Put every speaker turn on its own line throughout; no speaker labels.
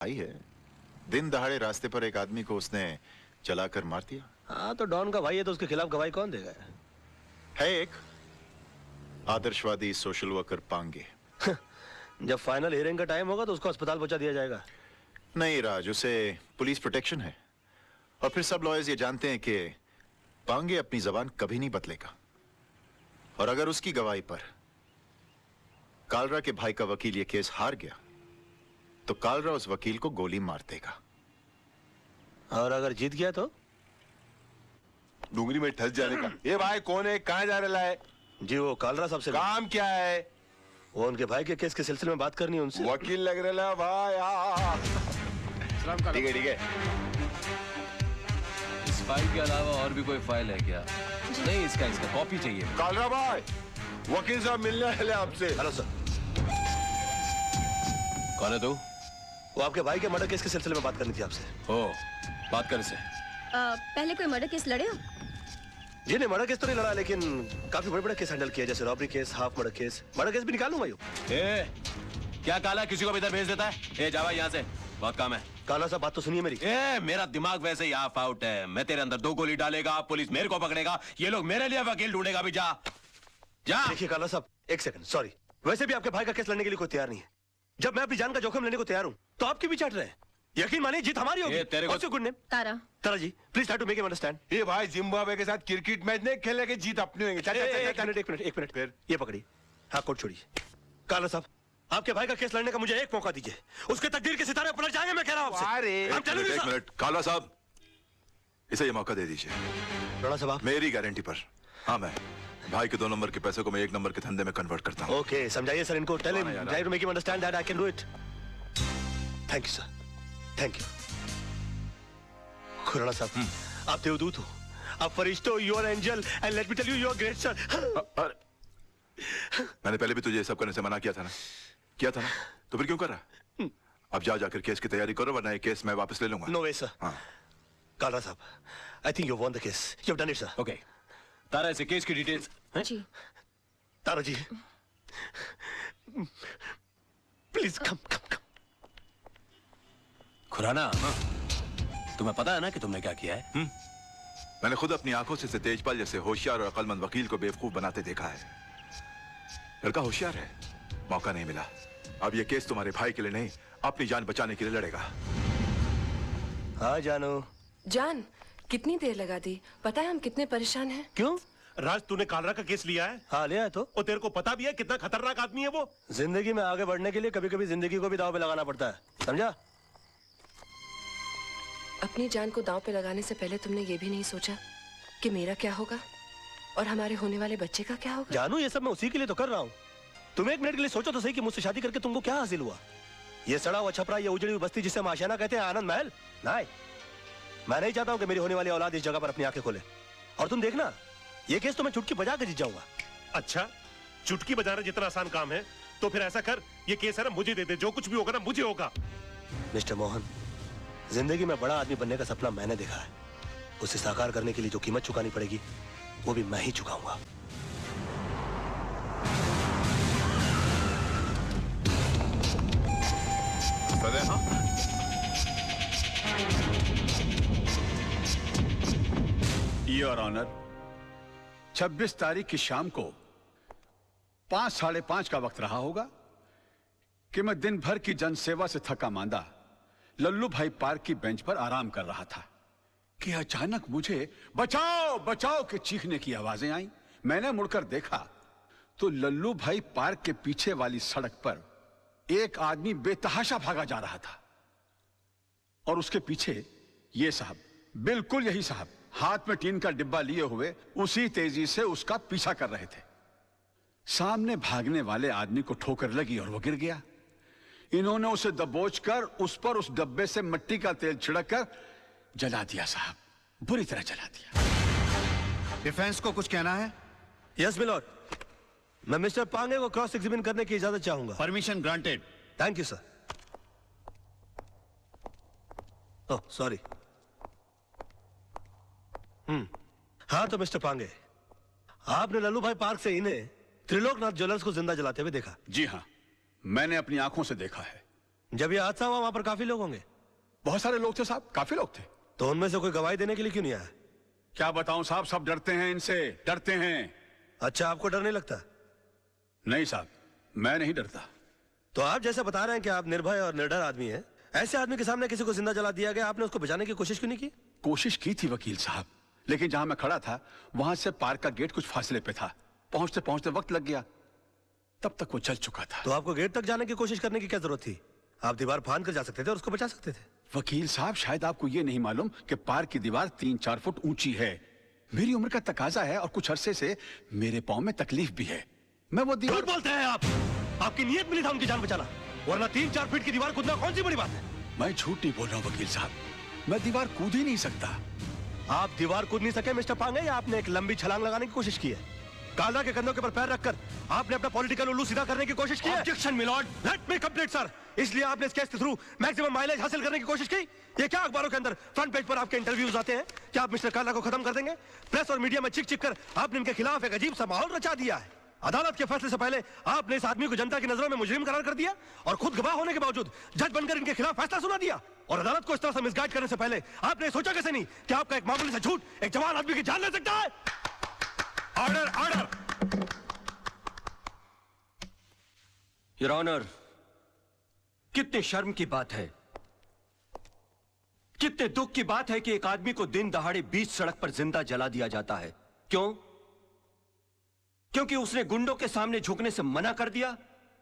आई है। दिन दहाड़े रास्ते पर एक आदमी को उसने चलाकर मार दिया।
हाँ तो डॉन का भाई है तो उसके खिलाफ गवाही कौन देगा?
है एक आदर्शवादी सोशल वर्कर पांगे।
जब फाइनल हियरिंग का टाइम होगा तो उसको अस्पताल पहुंचा दिया जाएगा।
नहीं राज, उसे पुलिस प्रोटेक्शन है और फिर सब लॉयर्स ये जानते हैं कि पांगे अपनी जबान कभी नहीं बदलेगा और अगर उसकी गवाही पर कालरा के भाई का वकील ये केस हार गया तो कालरा उस वकील को गोली मार देगा।
और अगर जीत गया तो
डूंगरी में ठस जाने का। ये भाई कौन है, कहाँ जा रहा है?
जी वो कालरा साहब से
काम क्या है?
वो उनके भाई के केस के सिलसिले में बात करनी है उनसे।
वकील लग रहा है भाई। ठीक है ठीक है।
इस फाइल के अलावा और भी कोई फाइल है क्या? नहीं, इसका कॉपी चाहिए।
कालरा भाई, वकील साहब मिलने वाले आपसे।
Hello sir.
कौन है तू?
वो आपके भाई के मर्डर केस के सिलसिले में बात करनी थी आपसे।
ओ, बात कर इसे।
पहले कोई मर्डर केस लड़े हो?
जी नहीं, मर्डर केस तो नहीं लड़ा लेकिन काफी बड़े बड़े केस हैंडल किया, जैसे robbery case, half murder case. Murder case भी निकालूं मैं?
ए, क्या काला किसी को भी इधर भेज देता है? ए जावा यहाँ से, बहुत काम है।
काला साहब बात तो सुनिए मेरी।
मेरा दिमाग वैसे ही ऑफ आउट है। मैं तेरे अंदर 2 गोली डालेगा, पुलिस मेरे को पकड़ेगा, ये लोग मेरे लिए वकील ढूंढेगा भी। जा जा।
देखिए काला साहब, एक सेकंड, सॉरी। वैसे भी आपके भाई का केस लड़ने के लिए कोई तैयार नहीं है। जब मैं अपनी जान का जोखिम लेने को तैयार हूँ तो आप क्यों भी चाट रहे हैं? यकीन मानिए जीत हमारी होगी।
तेरे को
good name
Tara.
Tara ji, please try to make him understand.
ये भाई जिम्बाब्वे के साथ क्रिकेट मैच नहीं खेलने के, जीत अपनी होंगे।
एक मिनट फिर ये पकड़ी। हाँ, कोट छोड़िए। काला साहब, आपके भाई का केस लड़ने का मुझे एक मौका दीजिए, उसके तकदीर के सितारे पलट जाएंगे। मैं कह रहा हूँ आपसे।
एक मिनट काला साहब, इसे ये मौका दे दीजिए।
राणा साहब आप?
मेरी गारंटी पर। हाँ, मैं भाई के 2 नंबर के पैसे को मैं 1 नंबर के धंधे में कन्वर्ट करता हूँ।
ओके, समझाइए सर इनको। Tell him, try to make him understand that I can do it. Thank you sir, thank you. Khurana साहब, आप देवदूत हो, आप फरिश्ते हो, you are angel and let me tell you you are great sir.
मैंने पहले भी तुझे ये सब करने से मना किया था ना? तो फिर क्यों कर रहा? अब जाकर केस की तैयारी करो वरना ये केस मैं वापस ले लूंगा।
No way sir.
हाँ।
कालरा साहब, I think you won the case, you have done it sir.
Okay, Tara इसे केस की डिटेल्स।
जी।
Tara ji, please come come come.
Khurana, तुम्हें पता है ना कि तुमने क्या किया है?
मैंने खुद अपनी आंखों से तेजपाल जैसे होशियार और अक्लमंद वकील को बेवकूफ बनाते देखा है। लड़का होशियार है, मौका नहीं मिला। अब ये केस तुम्हारे भाई के लिए नहीं, अपनी जान बचाने के लिए लड़ेगा।
हाँ जानू।
जान, कितनी देर लगा दी? पता है हम कितने परेशान हैं।
क्यों?
राज, तूने कालरा का केस लिया है?
हाँ लिया है तो।
और तेरे को पता भी है कितना खतरनाक आदमी है वो?
जिंदगी में आगे बढ़ने के लिए कभी कभी जिंदगी को भी दांव पे लगाना पड़ता है, समझा?
अपनी जान को दांव पे लगाने से पहले तुमने ये भी नहीं सोचा कि मेरा क्या होगा और हमारे होने वाले बच्चे का क्या होगा?
जानू, ये सब मैं उसी के लिए तो कर रहा हूँ। तुम एक मिनट के लिए सोचो तो सही कि मुझसे शादी करके तुमको क्या हासिल हुआ? ये सड़ा हुआ छपरा, ये उजड़ी हुई बस्ती जिसे हम आशियाना कहते हैं, आनंद महल? नहीं, मैं नहीं चाहता हूँ कि मेरी होने वाली औलाद इस जगह पर अपनी आंखें खोले। और तुम देखना, ये केस तो मैं चुटकी बजा के जीत जाऊंगा।
अच्छा, चुटकी बजाना जितना आसान काम है तो फिर ऐसा कर, ये केस है ना मुझे दे दे, जो कुछ भी होगा ना मुझे होगा।
मिस्टर मोहन, जिंदगी में बड़ा आदमी बनने का सपना मैंने देखा है। उसे साकार करने के लिए जो कीमत चुकानी पड़ेगी वो भी मैं ही चुकाऊंगा।
योर ऑनर, 26 तारीख की शाम को 5, साढ़े 5 का वक्त रहा होगा कि मैं दिन भर की जनसेवा से थका मांदा लल्लू भाई पार्क की बेंच पर आराम कर रहा था कि अचानक मुझे बचाओ बचाओ के चीखने की आवाजें आई। मैंने मुड़कर देखा तो लल्लू भाई पार्क के पीछे वाली सड़क पर एक आदमी बेतहाशा भागा जा रहा था और उसके पीछे ये साहब, बिल्कुल यही साहब, हाथ में टीन का डिब्बा लिए हुए उसी तेजी से उसका पीछा कर रहे थे। सामने भागने वाले आदमी को ठोकर लगी और वो गिर गया। इन्होंने उसे दबोचकर उस पर उस डब्बे से मिट्टी का तेल छिड़ककर जला दिया साहब, बुरी तरह जला दिया।
डिफेंस को कुछ कहना है?
यस मिलॉर्ड, मैं मिस्टर पांगे को क्रॉस एग्जामिन करने की इजाजत चाहूंगा।
Permission granted.
Thank you sir. Oh sorry. हाँ तो मिस्टर पांगे, आपने लल्लू भाई पार्क से इन्हें त्रिलोकनाथ ज्वेलर्स को जिंदा जलाते हुए देखा?
जी हां, मैंने अपनी आंखों से देखा है।
जब ये हादसा हुआ वहां पर काफी लोग होंगे।
बहुत सारे लोग थे साहब, काफी लोग थे।
तो उनमें से कोई गवाही देने के लिए क्यों नहीं आया?
क्या बताऊं साहब, सब डरते हैं इनसे, डरते हैं।
अच्छा, आपको डर नहीं लगता?
नहीं साहब, मैं नहीं डरता।
तो आप जैसे बता रहे हैं कि आप निर्भय और निडर आदमी हैं, ऐसे आदमी के सामने किसी को जिंदा जला दिया गया, आपने उसको बचाने की कोशिश क्यों नहीं की?
कोशिश की थी वकील साहब, लेकिन जहां मैं खड़ा था वहां से पार्क का गेट कुछ फासले पे था। पहुंचते पहुंचते वक्त लग गया, तब तक वो चल चुका था।
तो आपको गेट तक जाने की कोशिश करने की क्या जरूरत थी? आप दीवार फांद कर जा सकते थे और उसको बचा सकते थे।
वकील साहब, शायद आपको ये नहीं मालूम कि पार्क की दीवार 3-4 फुट ऊंची है। मेरी उम्र का तकाजा है और कुछ अरसे से मेरे पांव में तकलीफ भी है। मैं वो दीवार...
झूठ बोलते हैं आप। आपकी नीयत मिली था उनकी जान बचाना, वरना 3-4 फीट की दीवार कूदना कौन सी बड़ी बात है?
मैं झूठ नहीं बोल रहा हूँ वकील साहब, मैं दीवार कूद ही नहीं सकता।
आप दीवार कूद नहीं सके मिस्टर पांगे, या आपने एक लंबी छलांग लगाने की कोशिश की है? कालरा के कंधों के ऊपर पैर रखकर आपने अपना पॉलिटिकल उल्लू सीधा करने की कोशिश की है?
Objection milord.
Let me complete sir. इसलिए आपने इस केस के थ्रू मैक्सिमम माइलेज हासिल करने की कोशिश की? ये क्या अखबारों के अंदर फ्रंट पेज पर आपके इंटरव्यूज आते हैं? क्या आप मिस्टर कालरा को खत्म कर देंगे? प्रेस और मीडिया में चिक चिक कर आपने इनके खिलाफ एक अजीब सा माहौल रचा दिया है। अदालत के फैसले से पहले आपने इस आदमी को जनता की नजरों में मुजरिम करार कर दिया और खुद गवाह होने के बावजूद जज बनकर इनके खिलाफ फैसला सुना दिया। और अदालत को इस तरह से मिसगाइड करने से पहले आपने सोचा कैसे नहीं कि आपका एक मामूली सा झूठ एक जवान आदमी की जान ले सकता है?
Order, order. योर ऑनर, कितने शर्म की बात है, कितने दुख की बात है कि एक आदमी को दिन दहाड़े बीच सड़क पर जिंदा जला दिया जाता है। क्यों? क्योंकि उसने गुंडों के सामने झुकने से मना कर दिया,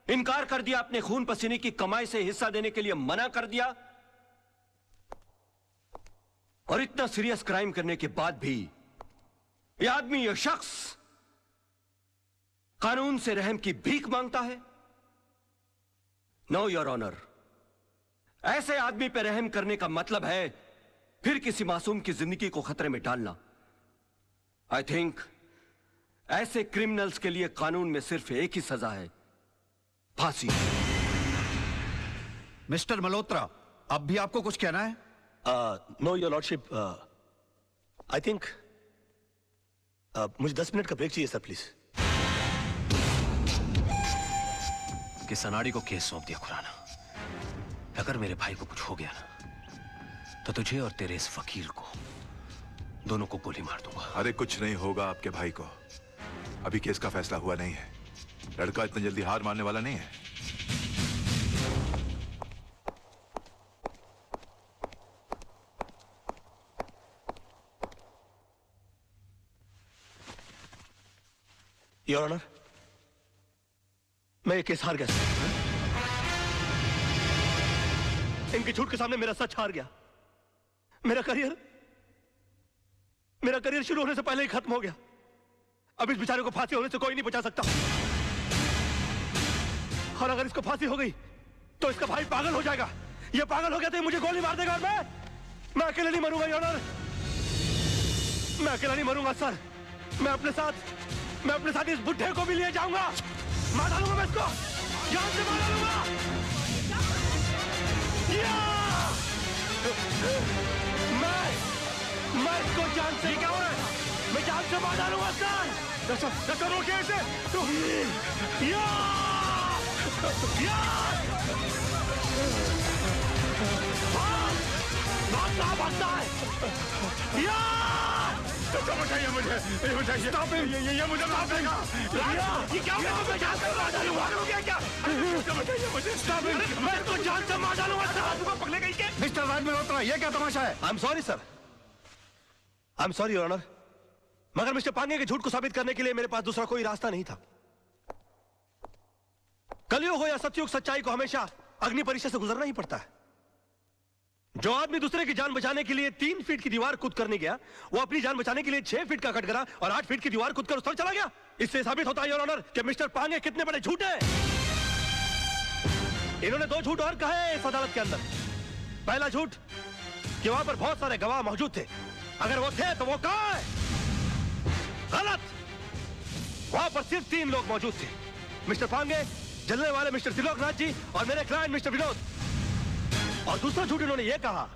इनकार कर दिया, अपने खून पसीने की कमाई से हिस्सा देने के लिए मना कर दिया। और इतना सीरियस क्राइम करने के बाद भी यह आदमी, यह शख्स कानून से रहम की भीख मांगता है। नो योर ऑनर, ऐसे आदमी पर रहम करने का मतलब है फिर किसी मासूम की जिंदगी को खतरे में डालना। आई थिंक ऐसे क्रिमिनल्स के लिए कानून में सिर्फ एक ही सजा है, फांसी।
मिस्टर मल्होत्रा, अब भी आपको कुछ कहना है?
Know your lordship, I think मुझे 10 मिनट का ब्रेक चाहिए सर, प्लीज।
कि सनाडी को केस सौंप दिया खुराना। अगर मेरे भाई को कुछ हो गया ना, तो तुझे और तेरे इस वकील को दोनों को गोली मार दूंगा।
अरे कुछ नहीं होगा आपके भाई को, अभी केस का फैसला हुआ नहीं है। लड़का इतना जल्दी हार मानने वाला नहीं है।
योर ऑनर, मैं ये केस हार गया। इनके झूठ के सामने मेरा सच हार गया। मेरा करियर शुरू होने से पहले ही खत्म हो गया। अब इस बेचारे को फांसी होने से कोई नहीं बचा सकता। और अगर इसको फांसी हो गई तो इसका भाई पागल हो जाएगा। ये पागल हो गया तो ये मुझे गोली मार देगा और मैं अकेले नहीं मरूंगा योर ऑनर। मैं अकेला नहीं मरूंगा सर। मैं अपने साथ इस बुढ़े को भी ले जाऊंगा। मार डालूंगा मैं इसको, जान से मार डालूंगा। मैं इसको जान से, क्या है? मैं जान से मार डालूंगा सर। रोकिए इसे। भागता है।
बताइए मुझे, ये बताइए। ये मुझे माफ देगा।
ये क्या मैं जान से मार डालूंगा? क्या बताइए मुझे। मैं इसको जान से मार डालूंगा सर। पकड़े गई के
मिस्टर राज मल्होत्रा, ये क्या तमाशा है?
I am sorry sir, I am sorry your honour, मगर मिस्टर पांगे के झूठ को साबित करने के लिए मेरे पास दूसरा कोई रास्ता नहीं था। कलयुग हो या सतयुग, सच्चाई को हमेशा अग्नि परीक्षा से गुजरना ही पड़ता है। जो आदमी दूसरे की जान बचाने के लिए 3 फीट की दीवार कूद कर नहीं गया, वो अपनी जान बचाने के लिए 6 फीट का कटघरा और 8 फीट की दीवार कूद कर उस तरफ चला गया। इससे साबित होता है योर ऑनर कि मिस्टर पांगे कितने बड़े झूठ हैं। इन्होंने 2 झूठ और कहे इस अदालत के अंदर। पहला झूठ कि वहां पर बहुत सारे गवाह मौजूद थे। अगर वो थे तो वो कहां है? गलत। वहां पर सिर्फ 3 लोग मौजूद थे, मिस्टर पांगे, जलने वाले मिस्टर त्रिलोकनाथ जी और मेरे क्लाइंट मिस्टर विनोद। और दूसरा झूठ इन्होंने ये कहा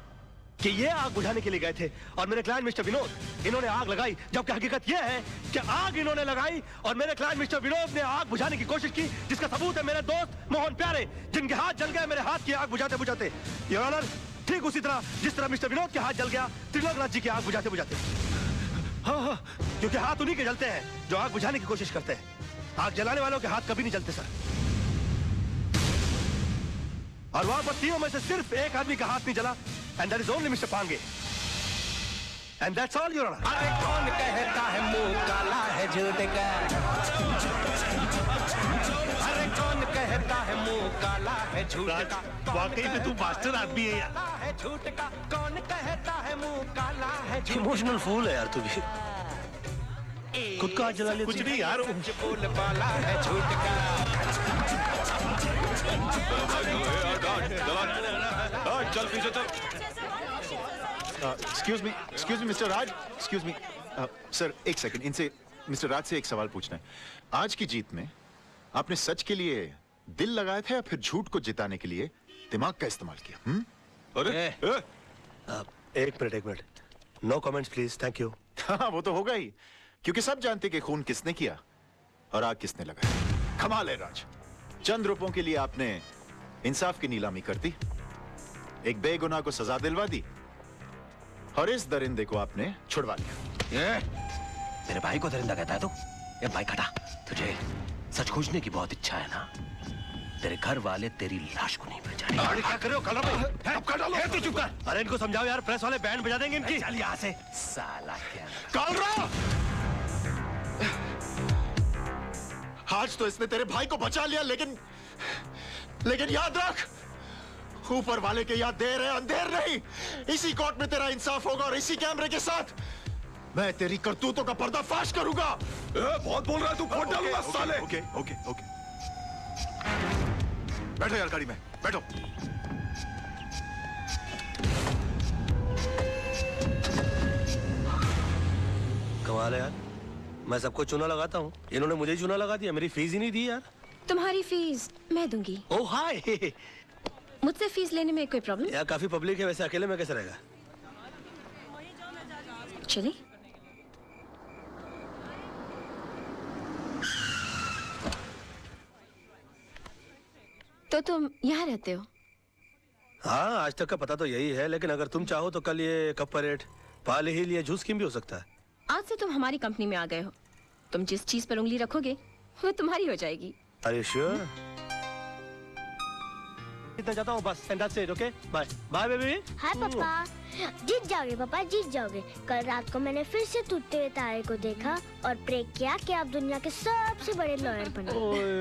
कि ये आग बुझाने के लिए गए थे और मेरे क्लाइंट मिस्टर विनोद इन्होंने आग लगाई, जबकि हकीकत ये है कि आग इन्होंने लगाई और मेरे क्लाइंट मिस्टर विनोद ने आग बुझाने की कोशिश की, जिसका सबूत है मेरे दोस्त मोहन प्यारे, जिनके हाथ जल गए मेरे हाथ की आग बुझाते बुझाते। योर ऑनर, ठीक उसी तरह जिस तरह मिस्टर विनोद के हाथ जल गया त्रिलोकनाथ जी की आग बुझाते बुझाते। हाँ, क्योंकि हाथ उन्हीं के जलते हैं जो आग बुझाने की कोशिश करते हैं। आग जलाने वालों के हाथ कभी नहीं जलते सर। और वहां पर तीनों में से सिर्फ एक आदमी का हाथ नहीं जला, and that is only mister Pange, and that's all your honour.
अरे कौन कहता है मुंह काला है झूठ का? अरे कौन कहता है मुंह काला है झूठ का?
वाकई में तू मास्टर आदमी है यार।
है झूठ का? कौन कहता है मुंह काला है झूठ?
इमोशनल फूल है यार तू भी। खुद का हाथ जला लिया।
कुछ नहीं यार,
बोल वाला है झूठ का।
चल पीछे चल।
एक्सक्यूज मी मिस्टर राज, एक्सक्यूज मी सर, एक सेकंड, इनसे मिस्टर राज से एक सवाल पूछना है। आज की जीत में आपने सच के लिए दिल लगाया था या फिर झूठ को जिताने के लिए दिमाग का इस्तेमाल किया?
अरे
एक minute, no comments please, thank you.
हाँ, वो तो होगा ही, क्योंकि सब जानते कि खून किसने किया और आग किसने लगाई। कमाल है राज, चंद रुपयों के लिए आपने इंसाफ की नीलामी कर दी, एक बेगुनाह को सजा दिलवा दी और इस दरिंदे को आपने छुड़वा लिया।
मेरे भाई को दरिंदा कहता है तू? ये भाई खटा, तुझे सच खोजने की बहुत इच्छा है ना? तेरे घर वाले तेरी लाश को नहीं पहचाने।
अरे क्या कर रहे हो कलर भाई? अब काट डालो।
तू चुप कर। अरे इनको समझाओ यार, प्रेस वाले बैंड बजा देंगे इनकी।
चल यहाँ से।
साला क्या
काल रहा, आज तो इसने तेरे भाई को बचा लिया, लेकिन याद रख, ऊपर वाले के याद देर है अंधेर नहीं। इसी कोर्ट में तेरा इंसाफ होगा और इसी कैमरे के साथ मैं तेरी करतूतों का पर्दाफाश करूंगा।
बहुत बोल रहा है तू, फोन डालूंगा साले।
ओके ओके ओके,
बैठो यार गाड़ी में, बैठो।
कमाल है यार, मैं सबको चूना लगाता हूँ, इन्होंने मुझे चूना लगा दिया, मेरी फीस ही नहीं दी यार।
तुम्हारी फीस मैं दूंगी।
ओह हाय।
मुझसे फीस लेने में कोई प्रॉब्लम?
यार काफी पब्लिक है, वैसे अकेले में कैसे रहेगा?
चलिए। तो तुम यहाँ रहते हो?
हाँ, आज तक का पता तो यही है, लेकिन अगर तुम चाहो तो कल ये कप परेड, पाले ही लिए जूस स्कीम भी हो सकता है।
आज से तुम हमारी कंपनी में आ गए हो, तुम जिस चीज पर उंगली रखोगे वो तुम्हारी हो जाएगी।
Are you sure? इतना जाता हूँ बस, and that's it, okay? Bye. Bye, baby.
हाय पापा, जीत जाओगे पापा, जीत जाओगे। कल रात को मैंने फिर से टूटते हुए तारे को देखा और प्रे किया कि आप दुनिया के सबसे बड़े लॉयर बनो।
ओए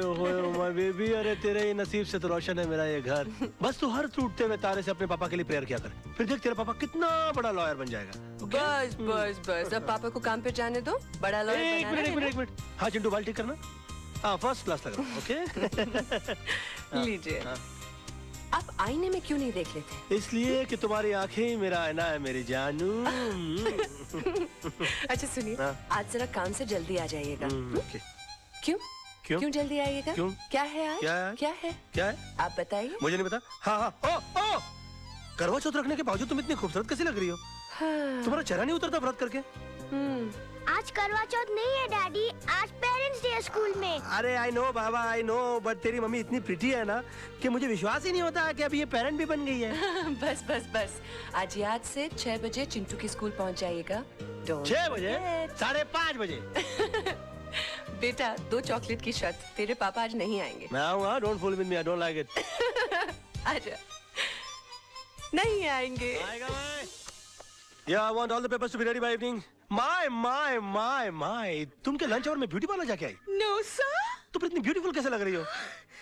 my baby, अरे तेरे ही नसीब से तो रोशन है मेरा ये घर। बस तू हर टूटते हुए तारे से अपने पापा के लिए प्रेयर किया कर, फिर देख तेरा पापा कितना बड़ा लॉयर बन जाएगा।
बस बस बस, अब पापा को काम पे जाने दो, बड़ा लॉयर बनाना है।
एक मिनट। हाँ चिंटू, बाल ठीक करना। हाँ, फर्स्ट क्लास लग रहा है, ओके?
लीजिए। आप आईने में क्यों नहीं देख लेते?
इसलिए कि तुम्हारी आंखें ही मेरा आईना है मेरी जानू।
अच्छा सुनिए, आज जरा काम से जल्दी आ जाइएगा।
ओके।
क्यों?
क्यों?
क्यों जल्दी आइएगा?
क्यों?
क्या है आज?
क्या है?
क्या है?
क्या है?
आप बताइए।
मुझे नहीं पता। हाँ हाँ, ओ करवा चौथ रखने के बावजूद तुम इतनी खूबसूरत कैसी लग रही हो?
हाँ।
तुम्हारा चेहरा नहीं उतरता व्रत करके?
आज करवा चौथ नहीं है डैडी, आज पेरेंट्स डे है स्कूल में।
अरे I know Baba, I know, but तेरी मम्मी इतनी प्रिटी है ना कि मुझे विश्वास ही नहीं होता कि अभी ये पेरेंट भी बन गई है।
बस बस बस, आज याद से 6 बजे चिंटू की स्कूल पहुंच जाइएगा।
6 बजे? 5:30 बजे?
बेटा, 2 चॉकलेट की शर्त, तेरे पापा आज नहीं आएंगे।
मैं आऊंगा, don't fool with me, I don't like it.
आजा। नहीं आएंगे।
आएगा मैं। Yeah, I want all the papers to be ready by evening. My. तुम के लंच आवर में ब्यूटी पार्लर जाके आई?
No sir.
तुम इतनी ब्यूटीफुल कैसे लग रही हो?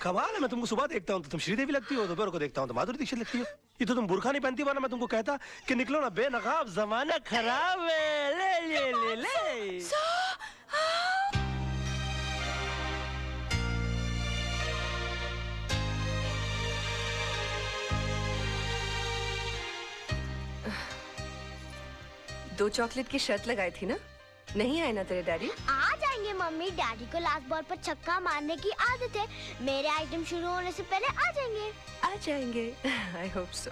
कमाल है, मैं तुमको सुबह देखता हूँ तो तुम श्रीदेवी लगती हो, दोपहर को देखता हूँ तो माधुरी दीक्षित लगती हो। ये तो तुम बुर्खा नहीं पहनती, वरना मैं तुमको कहता कि निकलो ना बेनकाब, जमाना खराब है। ले।
दो चॉकलेट की शर्त लगाई थी ना, नहीं आए ना तेरे डैडी?
आ जाएंगे मम्मी, डैडी को लास्ट बॉल पर छक्का मारने की आदत है। मेरे आइटम शुरू होने से पहले आ जाएंगे।
आ जाएंगे। I hope so.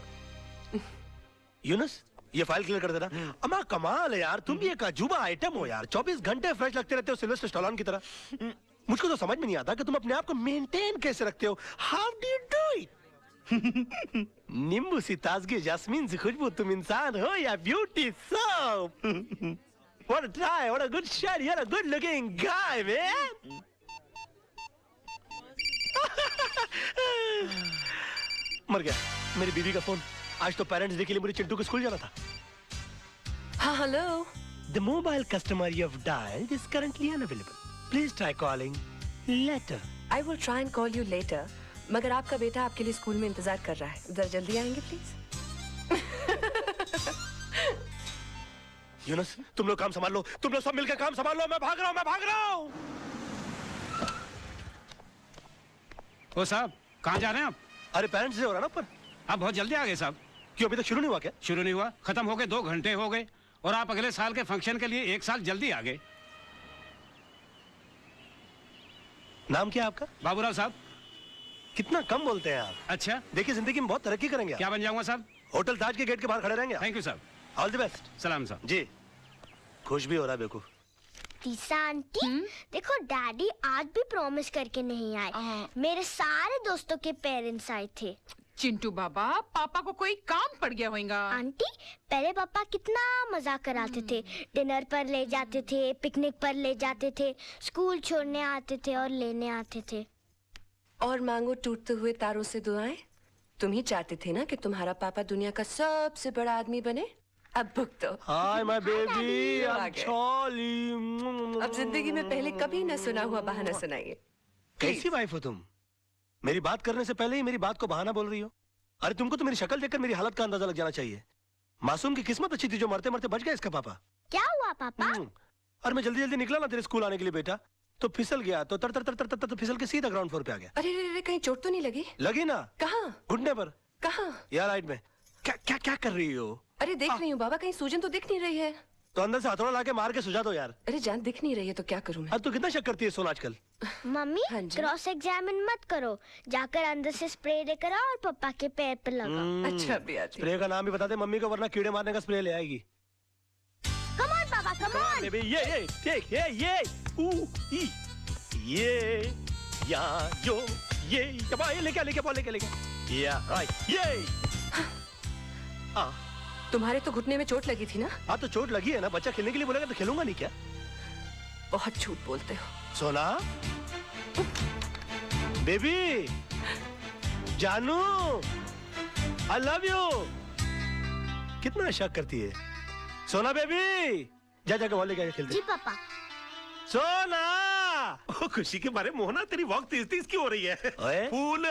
यूनुस ये फाइल क्लियर कर देना। अम्मा कमाल है यार, तुम भी एक अजूबा आइटम हो यार, 24 घंटे फ्रेश लगते रहते हो सिल्वेस्टर स्टैलोन की तरह। मुझको तो समझ में नहीं आता कि तुम अपने आप को मेंटेन कैसे रखते हो। How do you do it? नींबू सी ताजगी, जास्मीन सी खुशबू, तुम इंसान हो या beauty soap? What a try, what a good shot, you're a good looking guy, man. मर गया मेरी बीवी का फोन। आज तो पेरेंट्स डे के लिए मुझे चिंटू को स्कूल जाना था।
हाँ hello.
The mobile customer you have dialed is currently unavailable. Please try calling later.
I will try and call you later. मगर आपका बेटा आपके लिए स्कूल में इंतजार कर रहा है, जरा जल्दी आएंगे प्लीज।
यूनुस तुम लोग काम संभाल लो, तुम लोग सब मिलकर काम संभाल लो, मैं भाग रहा हूँ।
ओ साहब कहाँ जा रहे हैं आप?
अरे पेरेंट्स डे हो रहा ना ऊपर।
आप बहुत जल्दी आ गए साहब।
क्यों अभी तक शुरू नहीं हुआ क्या?
शुरू नहीं हुआ, खत्म हो गए, 2 घंटे हो गए और आप अगले साल के फंक्शन के लिए 1 साल जल्दी आ गए।
नाम क्या है आपका?
बाबूराव साहब।
कितना कम बोलते हैं आप।
अच्छा
देखिए जिंदगी में बहुत तरक्की करेंगे।
क्या बन जाऊंगा साहब?
होटल ताज के गेट के बाहर खड़े रहेंगे।
थैंक यू साहब।
All the best.
सलाम साहब।
जी खुश भी हो रहा है बेवकूफ।
तीसा आंटी देखो डैडी आज भी प्रॉमिस करके नहीं आए। मेरे सारे दोस्तों के पेरेंट्स आए थे।
चिंटू बाबा पापा को कोई काम पड़ गया होगा।
आंटी पहले पापा कितना मजाक कराते थे, डिनर पर ले जाते थे, पिकनिक पर ले जाते थे, स्कूल छोड़ने आते थे और लेने आते थे।
और मांगो टूटते हुए तारों से दुआएं। तुम ही चाहते थे ना कि तुम्हारा पापा दुनिया का सबसे बड़ा आदमी बने। अब भुगतो।
हाय माय बेबी,
अब जिंदगी में पहले कभी न सुना हुआ बहाना सुनाइए।
कैसी वाइफ हो तुम? मेरी बात करने से पहले ही मेरी बात को बहाना बोल रही हो। अरे तुमको तो मेरी शक्ल देखकर मेरी हालत का अंदाजा लग जाना चाहिए। मासूम की किस्मत अच्छी थी जो मरते मरते बच गया इसका पापा।
क्या हुआ पापा?
और मैं जल्दी जल्दी निकला ना तेरे स्कूल आने के लिए बेटा, तो फिसल गया, तो तर तर तर तर तर फिसल के सीधा ग्राउंड फ्लोर पे आ गया।
अरे कहीं चोट तो नहीं लगी?
लगी ना।
कहाँ?
घुटने पर।
कहाँ?
यार राइट में। क्या क्या क्या कर रही हो?
अरे देख रही हूँ बाबा, कहीं सूजन तो दिख नहीं रही है।
तो अंदर से हथौड़ा लाके मार के सुझा दो यार।
अरे जान दिख नहीं रही है तो क्या करूँ मैं?
अब तू कितना शक करती है सोना आजकल?
मम्मी क्रॉस एग्जामिन मत करो, जाकर अंदर से स्प्रे लेकर आओ और पापा के पैर पे लगाओ।
अच्छा भी आती।
स्प्रे का नाम भी बता दे मम्मी को, वरना कीड़े मारने का स्प्रे ले आएगी।
कम ऑन पापा कम ऑन।
ये टेक ये या जो ये लेके या राइट ये।
तुम्हारे तो घुटने में चोट लगी थी ना?
हाँ तो चोट लगी है ना, बच्चा खेलने के लिए बोलेगा तो खेलूंगा नहीं क्या?
बहुत झूठ बोलते हो।
सोना बेबी जानू आई लव यू। कितना शक करती है सोना बेबी। जा वॉल लेके खेलते।
जी पापा।
सोना
खुशी के मारे मोहना तेरी वॉक तेज तेज क्यों हो रही है? फूल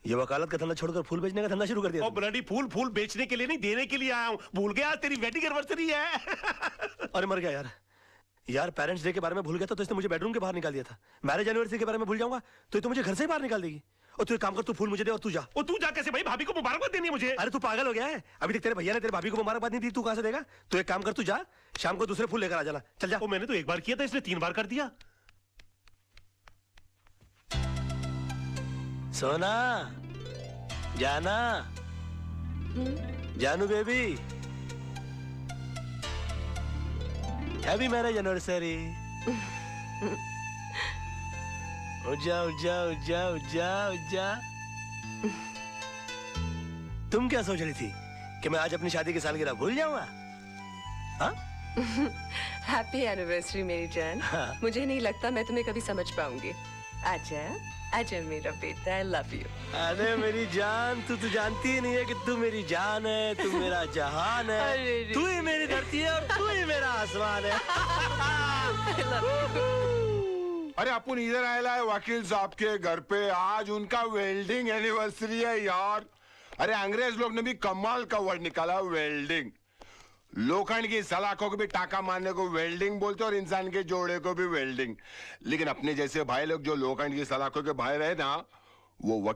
ये वकालत का धंधा छोड़कर फूल बेचने का धंधा शुरू कर दिया।
और ब्लडी फूल बेचने के लिए नहीं देने के लिए आया हूँ। भूल गया तेरी वेडिंग एनिवर्सरी है।
अरे मर गया यार पेरेंट्स डे के बारे में भूल गया था तो इसने मुझे बेडरूम के बाहर निकाल दिया था। मैरिज एनिवर्सरी के बारे में भूल जाऊंगा तो मुझे घर से ही बाहर निकाल देगी। और तू एक काम कर, तू फूल मुझे दे और तू जा।
और तू जा कैसे भाई? भाभी को मुबारकबाद देनी है मुझे।
अरे तू पागल हो गया है? अभी तक तेरे भैया ने तेरे भाभी को मुबारकबाद नहीं दी, तू कहां से देगा? तू एक काम कर, तू जा शाम को दूसरे फूल लेकर आ जाना। चल जा।
वो मैंने तो एक बार किया था, इसने 3 बार कर दिया।
सोना जाना जानू बेबी, हैप्पी मैरिज एनिवर्सरी। जा। तुम क्या सोच रही थी कि मैं आज अपनी शादी की सालगिरह भूल जाऊंगा? हाँ?
हैप्पी एनिवर्सरी मेरी जान। मुझे नहीं लगता मैं तुम्हें कभी समझ पाऊंगी। आजा मेरा बेटा, आई लव यू।
अरे मेरी जान, तू तो जानती ही नहीं है कि तू मेरी जान है, तू मेरा जहान है, तू ही मेरी धरती है और तू ही मेरा आसमान है।
अरे अपन इधर आया है वकील साहब के घर पे, आज उनका वेल्डिंग एनिवर्सरी है यार। अरे अंग्रेज लोग ने भी कमाल का वर्ड निकाला, वेल्डिंग। लोखंड की सलाखों को भी टाका मारने को वेल्डिंग बोलते और इंसान के जोड़े को भी वेल्डिंग। लेकिन अपने जैसे भाई लोग जो लोखंड की सलाखों के भाई रहे ना, वो